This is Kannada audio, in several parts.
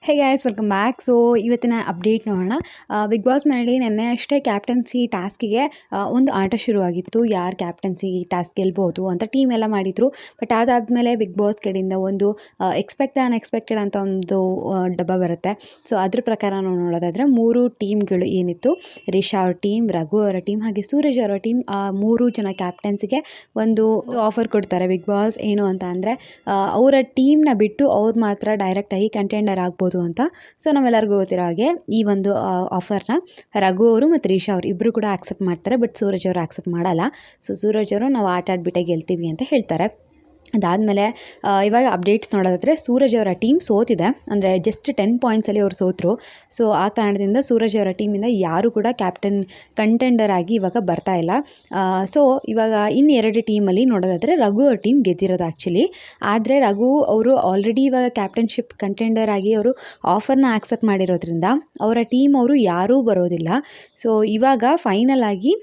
ಹೇ ಗೈಸ್ ವೆಲ್ಕಮ್ ಬ್ಯಾಕ್. ಸೊ ಇವತ್ತಿನ ಅಪ್ಡೇಟ್ ನೋಡೋಣ. ಬಿಗ್ ಬಾಸ್ ಮನೇಲಿ ನೆನ್ನೆ ಅಷ್ಟೇ ಕ್ಯಾಪ್ಟನ್ಸಿ ಟಾಸ್ಕಿಗೆ ಒಂದು ಆಟ ಶುರುವಾಗಿತ್ತು. ಯಾರು ಕ್ಯಾಪ್ಟನ್ಸಿ ಟಾಸ್ಕ್ ಗೆಲ್ಬೋದು ಅಂತ ಟೀಮ್ ಎಲ್ಲ ಮಾಡಿದರು. ಬಟ್ ಅದಾದಮೇಲೆ ಬಿಗ್ ಬಾಸ್ ಕಡೆಯಿಂದ ಒಂದು ಎಕ್ಸ್ಪೆಕ್ಟ್ ಅನ್ಎಕ್ಸ್ಪೆಕ್ಟೆಡ್ ಅಂತ ಒಂದು ಡಬ್ಬ ಬರುತ್ತೆ. ಸೊ ಅದ್ರ ಪ್ರಕಾರ ನಾವು ನೋಡೋದಾದರೆ 3 ಟೀಮ್ಗಳು ಏನಿತ್ತು, ರಿಷಾ ಅವ್ರ ಟೀಮ್, ರಘು ಅವರ ಟೀಮ್ ಹಾಗೆ ಸೂರಜ್ ಅವರ ಟೀಮ್, 3 ಜನ ಕ್ಯಾಪ್ಟನ್ಸಿಗೆ ಒಂದು ಆಫರ್ ಕೊಡ್ತಾರೆ ಬಿಗ್ ಬಾಸ್. ಏನು ಅಂತ ಅಂದರೆ ಅವರ ಟೀಮ್ನ ಬಿಟ್ಟು ಅವ್ರು ಮಾತ್ರ ಡೈರೆಕ್ಟಾಗಿ ಕಂಟೆಂಡರ್ ಆಗ್ಬೋದು ಅಂತ. ಸೊ ನಾವೆಲ್ಲರಿಗೂ ಗೊತ್ತಿರೋ ಹಾಗೆ ಈ ಒಂದು ಆಫರ್ನ ರಘು ಅವರು ಮತ್ತು ರಿಷಾ ಅವರು ಇಬ್ಬರು ಕೂಡ ಆಕ್ಸೆಪ್ಟ್ ಮಾಡ್ತಾರೆ. ಬಟ್ ಸೂರಜ್ ಅವರು ಆಕ್ಸೆಪ್ಟ್ ಮಾಡಲ್ಲ. ಸೊ ಸೂರಜ್ ಅವರು ನಾವು ಆಟ ಆಡ್ಬಿಟ್ಟೆ ಗೆಲ್ತೀವಿ ಅಂತ ಹೇಳ್ತಾರೆ. ಅದಾದಮೇಲೆ ಇವಾಗ ಅಪ್ಡೇಟ್ಸ್ ನೋಡೋದಾದರೆ ಸೂರಜ್ ಅವರ ಟೀಮ್ ಸೋತಿದೆ. ಅಂದರೆ ಜಸ್ಟ್ 10 ಪಾಯಿಂಟ್ಸಲ್ಲಿ ಅವ್ರು ಸೋತರು. ಸೊ ಆ ಕಾರಣದಿಂದ ಸೂರಜ್ ಅವರ ಟೀಮಿಂದ ಯಾರೂ ಕೂಡ ಕಂಟೆಂಡರ್ ಆಗಿ ಇವಾಗ ಬರ್ತಾ ಇಲ್ಲ. ಸೊ ಇವಾಗ ಇನ್ನೆರಡು ಟೀಮಲ್ಲಿ ನೋಡೋದಾದರೆ ರಘು ಅವ್ರ ಟೀಮ್ ಗೆದ್ದಿರೋದು ಆ್ಯಕ್ಚುಲಿ. ಆದರೆ ರಘು ಅವರು ಆಲ್ರೆಡಿ ಇವಾಗ ಕ್ಯಾಪ್ಟನ್ಶಿಪ್ ಕಂಟೆಂಡರ್ ಆಗಿ ಅವರು ಆಫರ್ನ ಆಕ್ಸೆಪ್ಟ್ ಮಾಡಿರೋದ್ರಿಂದ ಅವರ ಟೀಮ್ ಅವರು ಯಾರೂ ಬರೋದಿಲ್ಲ. ಸೊ ಇವಾಗ ಫೈನಲ್ ಆಗಿ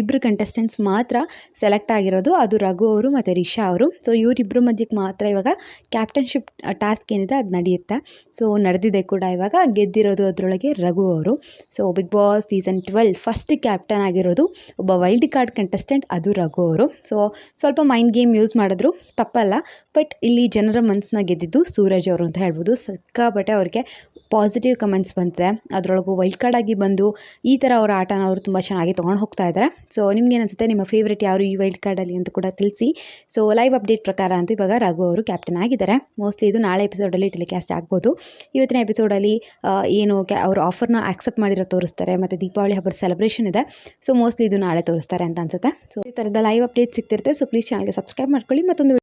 ಇಬ್ಬರು ಕಂಟೆಸ್ಟೆಂಟ್ಸ್ ಮಾತ್ರ ಸೆಲೆಕ್ಟ್ ಆಗಿರೋದು, ಅದು ರಘು ಅವರು ಮತ್ತು ರಿಷಾ ಅವರು. ಸೊ ಇವರಿಬ್ಬರ ಮಧ್ಯಕ್ಕೆ ಮಾತ್ರ ಇವಾಗ ಕ್ಯಾಪ್ಟನ್ಶಿಪ್ ಟಾಸ್ಕ್ ಏನಿದೆ ಅದು ನಡೆಯುತ್ತೆ. ಸೊ ನಡೆದಿದೆ ಕೂಡ. ಇವಾಗ ಗೆದ್ದಿರೋದು ಅದರೊಳಗೆ ರಘು ಅವರು. So big boss season 12 first captain ಆಗಿರೋದು ಒಬ್ಬ ವೈಲ್ಡ್ ಕಾರ್ಡ್ ಕಂಟೆಸ್ಟೆಂಟ್, ಅದು ರಘು ಅವರು. ಸೊ ಸ್ವಲ್ಪ ಮೈಂಡ್ ಗೇಮ್ ಯೂಸ್ ಮಾಡಿದ್ರು, ತಪ್ಪಲ್ಲ. ಬಟ್ ಇಲ್ಲಿ ಜನರ ಮನಸ್ಸನ್ನ ಗೆದ್ದಿದ್ದು ಸೂರಜ್ ಅವರು ಅಂತ ಹೇಳ್ಬೋದು. ಸಿಕ್ಕಾಪಟ್ಟೆ ಅವ್ರಿಗೆ ಪಾಸಿಟಿವ್ ಕಮೆಂಟ್ಸ್ ಬಂದಿದೆ. ಅದರೊಳಗೂ ವೈಲ್ಡ್ ಕಾರ್ಡ್ ಆಗಿ ಬಂದು ಈ ಥರ ಅವರ ಆಟನ ಅವರು ತುಂಬ ಚೆನ್ನಾಗಿ ತೊಗೊಂಡು ಹೋಗ್ತಾ ಇದ್ದಾರೆ. ಸೊ ನಿಮ್ಗೇನು ಅನಿಸುತ್ತೆ, ನಿಮ್ಮ ಫೇವ್ರೇಟ್ ಯಾರು ಈ ವೈಲ್ಡ್ ಕಾರ್ಡಲ್ಲಿ ಅಂತ ಕೂಡ ತಿಳಿಸಿ. ಸೊ ಲೈವ್ ಅಪ್ಡೇಟ್ ಪ್ರಕಾರ ಅಂತೂ ಇವಾಗ ರಘು ಅವರು ಕ್ಯಾಪ್ಟನ್ ಆಗಿದ್ದಾರೆ. ಮೋಸ್ಟ್ಲಿ ಇದು ನಾಳೆ ಎಪಿಸೋಡಲ್ಲಿ ಟೆಲಿಕಾಸ್ಟ್ ಆಗ್ಬೋದು. ಇವತ್ತಿನ ಎಪಿಸೋಡಲ್ಲಿ ಏನು ಅವರು ಆಫರ್ನ ಆಕ್ಸೆಪ್ಟ್ ಮಾಡಿರೋ ತೋರಿಸ್ತಾರೆ, ಮತ್ತು ದೀಪಾವಳಿ ಹಬ್ಬದ ಸೆಲೆಬ್ರೇಷನ್ ಇದೆ. ಸೊ ಮೋಸ್ಟ್ಲಿ ಇದು ನಾಳೆ ತೋರಿಸ್ತಾರೆ ಅಂತ ಅನ್ಸುತ್ತೆ. ಸೊ ಈ ಥರದ ಲೈವ್ ಅಪ್ಡೇಟ್ ಸಿಗ್ತಿರುತ್ತೆ. ಸೊ ಪ್ಲೀಸ್ ಚಾನಲ್ಗೆ ಸಬ್ಸ್ಕ್ರೈಬ್ ಮಾಡ್ಕೊಳ್ಳಿ. ಮತ್ತೊಂದು